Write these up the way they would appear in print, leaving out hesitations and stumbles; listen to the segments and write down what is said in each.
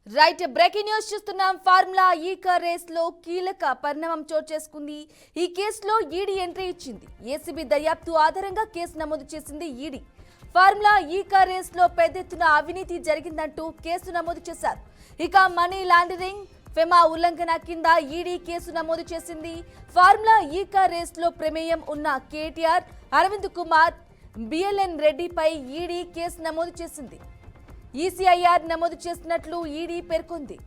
Right breaking news చూస్తున్నాం. Formula ఈ car race లో కీలక పరిణామం చోటు చేసుకుంది. ఈ కేసులో ఈడీ ఎంట్రీ ఇచ్చింది. ఏసీబీ దర్యాప్తు ఆధారంగా కేసు నమోదు చేసింది ఈడీ. ఫార్ములా ఈ కార్ రేస్ లో పెద్ద ఎత్తున అవినీతి జరిగిందంటూ కేసు నమోదు చేశారు. ఇక మనీ లాండరింగ్, ఫెమా ఉల్లంఘన కింద ఈడీ కేసు నమోదు చేసింది. ఫార్ములా ఈ కార్ రేస్ లో ప్రమేయం ఉన్న కేటీఆర్, అరవింద్ కుమార్, బిఎల్ఎన్ రెడ్డిపై ఈడీ కేసు నమోదు చేసింది. ఈసీఐఆర్ నమోదు చేసినట్లు ఈడీ పేర్కొంది.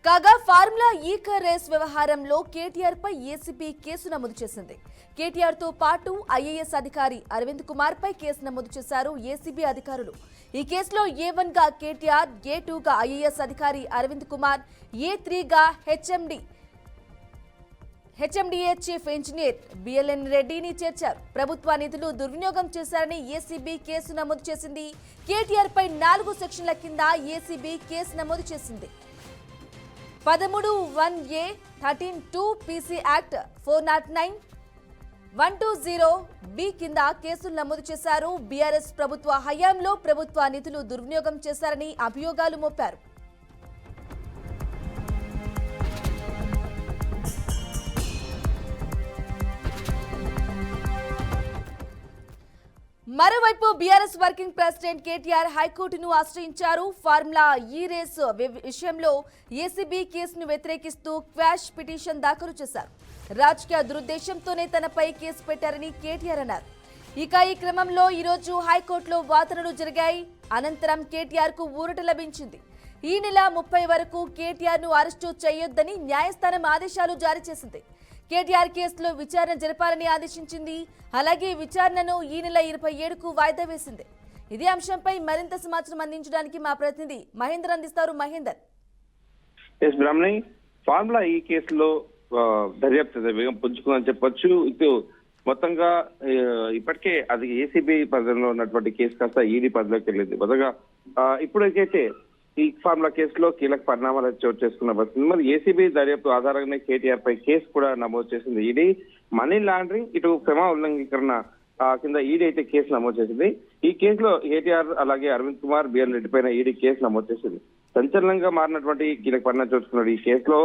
కాగా ఫార్ములా ఈ కార్ రేస్ వ్యవహారంలో కేటీఆర్ పై ఏసీబీ కేసు నమోదు చేసింది. కేటీఆర్ తో పాటు ఐఏఎస్ అధికారి అరవింద్ కుమార్ పై కేసు నమోదు చేశారు ఏసీబీ అధికారులు. ఈ కేసులో A1 గా కేటీఆర్, A2 గా ఐఏఎస్ అధికారి అరవింద్ కుమార్, A3 గా హెచ్ఎండిఏ చీఫ్ ఇంజనీర్ బిఎల్ఎన్ రెడ్డిని చేర్చారు. ప్రభుత్వ నిధులు దుర్వినియోగం చేశారని ఏసీబీ కేసు నమోదు చేసింది. కేటీఆర్ పై 4 సెక్షన్ల కింద ఏసీబీ కేసు నమోదు చేసింది. 13(1)A, 13(2) పీసీ యాక్ట్, 409, 120B కింద కేసులు నమోదు చేశారు. బీఆర్ఎస్ ప్రభుత్వ హయాంలో ప్రభుత్వ నిధులు దుర్వినియోగం చేశారని అభియోగాలు మోపారు. మరోవైపు బీఆర్ఎస్ వర్కింగ్ ప్రెసిడెంట్ కేటీఆర్ హైకోర్టును ఆశ్రయించారు. ఫార్ములా ఈ రేస్ విషయంలో ఏసీబీ కేసును వ్యతిరేకిస్తూ క్వాష్ పిటిషన్ దాఖలు చేశారు. రాజకీయ దురుద్దేశంతోనే తనపై కేసు పెట్టారని కేటీఆర్ అన్నారు. ఇక ఈ క్రమంలో ఈరోజు హైకోర్టులో వాదనలు జరిగాయి. అనంతరం కేటీఆర్ కు ఊరట లభించింది. ఈ నెల 30 వరకు కేటీఆర్ ను అరెస్టు చేయొద్దని న్యాయస్థానం ఆదేశాలు జారీ చేసింది. కేటీఆర్ కేసులో విచారణ జరపాలని ఆదేశించింది. అలాగే విచారణను ఈ నెల 27కు వాయిదా వేసింది. ఇదే అంశంపై మరింత సమాచారం అందించడానికి మా ప్రతినిధి మహేందర్ అందిస్తారు. మహేందర్. ఫార్ములా ఈ కేసులో దర్యాప్తు వేగం పుంజుకుందని చెప్పొచ్చు. ఇటు మొత్తంగా ఇప్పటికే అది ఏసీబీ పరిధిలో ఉన్నటువంటి కేసు కాస్త ఈడీ పరిధిలోకి వెళ్ళింది. మొదటగా ఇప్పుడైతే ఈ ఫార్ములా కేసులో కీలక పరిణామాలు చోటు చేసుకున్న పరిస్థితి. మరి ఏసీబీ దర్యాప్తు ఆధారంగానే కేటీఆర్ పై కేసు కూడా నమోదు చేసింది ఈడీ. మనీ లాండరింగ్, ఇటు ఫెమా ఉల్లంఘీకరణ కింద ఈడీ అయితే కేసు నమోదు చేసింది. ఈ కేసులో కేటీఆర్ అలాగే అరవింద్ కుమార్, బిఎల్ రెడ్డి పైన ఈడీ కేసు నమోదు చేసింది. సంచలనంగా మారినటువంటి కీలక పరిణామం చూసుకున్నాడు. ఈ కేసులో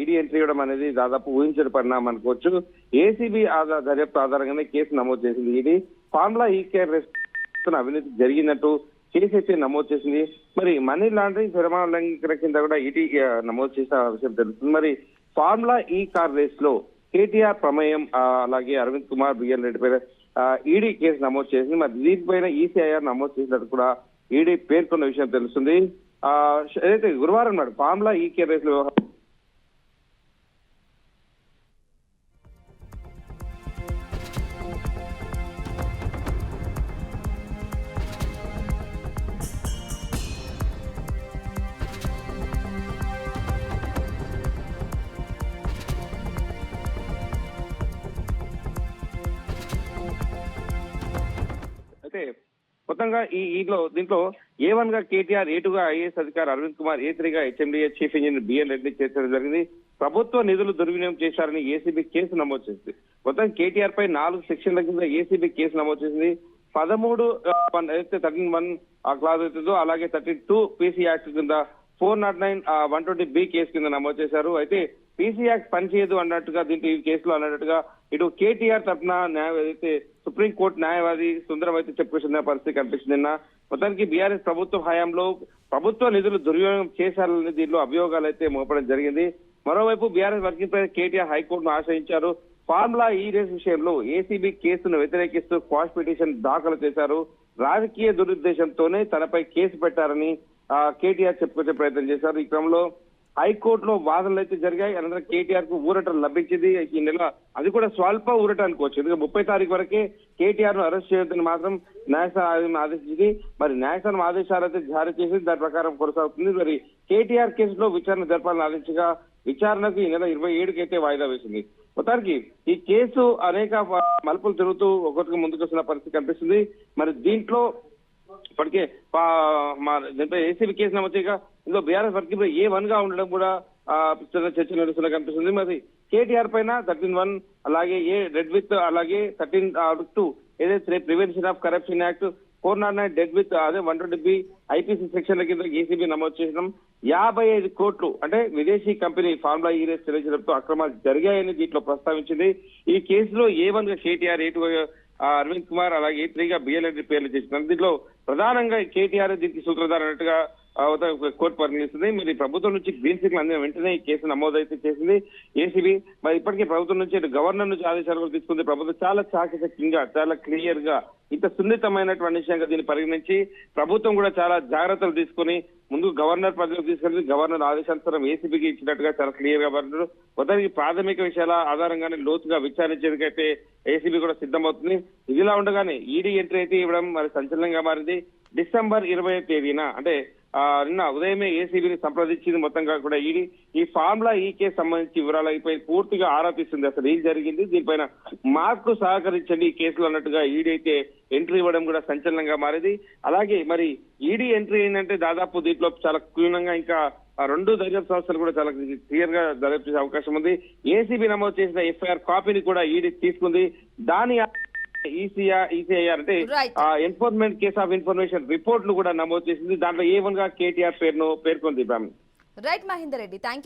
ఈడీ ఎంట్రీ ఇవ్వడం అనేది దాదాపు ఊహించిన పరిణామం అనుకోవచ్చు. ఏసీబీ దర్యాప్తు ఆధారంగానే కేసు నమోదు చేసింది ఈడీ. ఫార్ములా ఈ కార్ రేస్ అవినీతి జరిగినట్టు కేసు అయితే నమోదు చేసింది. మరి మనీ లాండరింగ్, ఫెమా ఉల్లంఘన కింద కూడా ఈడీ నమోదు చేసిన విషయం తెలుస్తుంది. మరి ఫార్ములా ఈ కార్ రేస్ లో కేటీఆర్ ప్రమేయం అలాగే అరవింద్ కుమార్, బిఎల్ రెడ్డి పైన ఈడీ కేసు నమోదు చేసింది. మరి దీనిపైన ఈసీఐఆర్ నమోదు చేసినట్టు కూడా ఈడీ పేర్కొన్న విషయం తెలుస్తుంది. ఏదైతే గురువారం నాడు ఫార్ములా ఈ కార్ రేస్ లో మొత్తంగా దీంట్లో A1 గా కేటీఆర్, A2 గా ఐఏఎస్ అధికారి అరవింద్ కుమార్, A3 గా HMDA chief engineer BL Reddy చేర్చడం జరిగింది. ప్రభుత్వ నిధులు దుర్వినియోగం చేశారని ఏసీబీ కేసు నమోదు చేసింది. మొత్తం కేటీఆర్ పై 4 సెక్షన్ల కింద ఏసీబీ కేసు నమోదు చేసింది. 13(1) క్లాజ్ అవుతుందో అలాగే 13(2) పీసీ యాక్ట్ కింద 409, 120B కేసు కింద నమోదు చేశారు. అయితే పీసీ యాక్ట్ పనిచేయదు అన్నట్టుగా దీంట్లో ఈ కేసులో అన్నట్టుగా ఇటు కేటీఆర్ తరఫున ఏదైతే సుప్రీంకోర్టు న్యాయవాది సుందరం అయితే చెప్పుకొచ్చిన పరిస్థితి కనిపిస్తుంది. మొత్తానికి బీఆర్ఎస్ ప్రభుత్వ హయాంలో ప్రభుత్వ నిధులు దుర్వినియోగం చేశారని దీనిలో అభియోగాలు అయితే మోపడం జరిగింది. మరోవైపు బీఆర్ఎస్ వర్కింగ్ ప్రెసిడెంట్ కేటీఆర్ హైకోర్టును ఆశ్రయించారు. ఫార్ములా ఈ రేస్ విషయంలో ఏసీబీ కేసును వ్యతిరేకిస్తూ క్వాష్ పిటిషన్ దాఖలు చేశారు. రాజకీయ దురుద్దేశంతోనే తనపై కేసు పెట్టారని కేటీఆర్ చెప్పుకొచ్చే ప్రయత్నం చేశారు. ఈ క్రమంలో హైకోర్టులో వాదనలు అయితే జరిగాయి. అనంతరం కేటీఆర్ కు ఊరట లభించింది. ఈ నెల అది కూడా స్వల్ప ఊరట అనుకోవచ్చు. ఎందుకంటే 30 తారీఖు వరకే కేటీఆర్ ను అరెస్ట్ చేయొద్దని మాత్రం న్యాయస్థానం ఆదేశించింది. మరి న్యాయస్థానం ఆదేశాలు అయితే జారీ చేసి దాని ప్రకారం కొనసాగుతుంది. మరి కేటీఆర్ కేసులో విచారణ జరపాలని ఆదేశించగా విచారణకు ఈ నెల 27కి అయితే వాయిదా వేసింది. మొత్తానికి ఈ కేసు అనేక మలుపులు తిరుగుతూ ఒక్కొక్కటి ముందుకు వస్తున్న పరిస్థితి కనిపిస్తుంది. మరి దీంట్లో ఇప్పటికే దీంట్లో ఏసీబీ కేసు నమోదుగా ఇందులో బీఆర్ఎస్ వర్కింగ్ A1 గా ఉండడం కూడా చిన్న చర్చ నడుస్తున్న కనిపిస్తుంది. మరి కేటీఆర్ పైన 13(1) అలాగే డెడ్ విత్ అలాగే 13(2) ఏదైతే prevention of corruption act 409 dead with అదే 120B ఐపీసీ సెక్షన్ల కింద ఏసీబీ నమోదు చేసినాం. 55 కోట్లు అంటే విదేశీ కంపెనీ ఫార్ములా ఈ రేస్ చెల్లించడంతో అక్రమాలు జరిగాయని దీంట్లో ప్రస్తావించింది. ఈ కేసులో A1 గా కేటీఆర్, A2 అరవింద్ కుమార్ అలాగే A3 గా బిఎల్ఎన్ పేర్లు చేసినారు. దీంట్లో ప్రధానంగా కేటీఆర్ దీనికి సూత్రధార అన్నట్టుగా కోర్టు పరిగణిస్తుంది. మరి ప్రభుత్వం నుంచి గ్రీన్ సిగ్నల్ అందిన వెంటనే ఈ కేసు నమోదైతే చేసింది ఏసీబీ. మరి ఇప్పటికే ప్రభుత్వం నుంచి గవర్నర్ నుంచి ఆదేశాలు కూడా తీసుకుంది. ప్రభుత్వం చాలా చాకచక్యంగా చాలా క్లియర్ గా ఇంత సున్నితమైనటువంటి విషయంగా దీన్ని పరిగణించి ప్రభుత్వం కూడా చాలా జాగ్రత్తలు తీసుకుని ముందు గవర్నర్ పరిధిలోకి తీసుకెళ్లి గవర్నర్ ఆదేశానుసారం ఏసీబీకి ఇచ్చినట్టుగా చాలా క్లియర్ గా పడ్డారు. మొత్తానికి ప్రాథమిక విషయాల ఆధారంగానే లోతుగా విచారించేందుకైతే ఏసీబీ కూడా సిద్ధమవుతుంది. ఇదిలా ఉండగానే ఈడీ ఎంట్రీ అయితే ఇవ్వడం మరి సంచలనంగా మారింది. డిసెంబర్ 20వ తేదీన అంటే నిన్న ఉదయమే ఏసీబీని సంప్రదించింది. మొత్తంగా కూడా ఈడీ ఈ ఫార్ములా ఈ కేసు సంబంధించి వివరాలపై పూర్తిగా ఆరా తీస్తుంది. అసలు ఏం జరిగింది, దీనిపైన మాకు సహకరించండి ఈ కేసులో అన్నట్టుగా ఈడీ అయితే ఎంట్రీ ఇవ్వడం కూడా సంచలనంగా మారింది. అలాగే మరి ఈడీ ఎంట్రీ ఏంటంటే దాదాపు దీంట్లో చాలా క్షుణ్ణంగా ఇంకా 2 దర్యాప్తు సంస్థలు కూడా చాలా క్లియర్ గా దర్యాప్తు చేసే అవకాశం ఉంది. ఏసీబీ నమోదు చేసిన ఎఫ్ఐఆర్ కాపీని కూడా ఈడీ తీసుకుంది. దాని ఈసీఐఆర్ అంటే ఎన్ఫోర్స్మెంట్ కేస్ ఆఫ్ ఇన్ఫర్మేషన్ రిపోర్ట్లు కూడా నమోదు చేసింది. దాంట్లో A1 గా కేటీఆర్ పేరును పేర్కొంది. Right Mahender Reddy, thank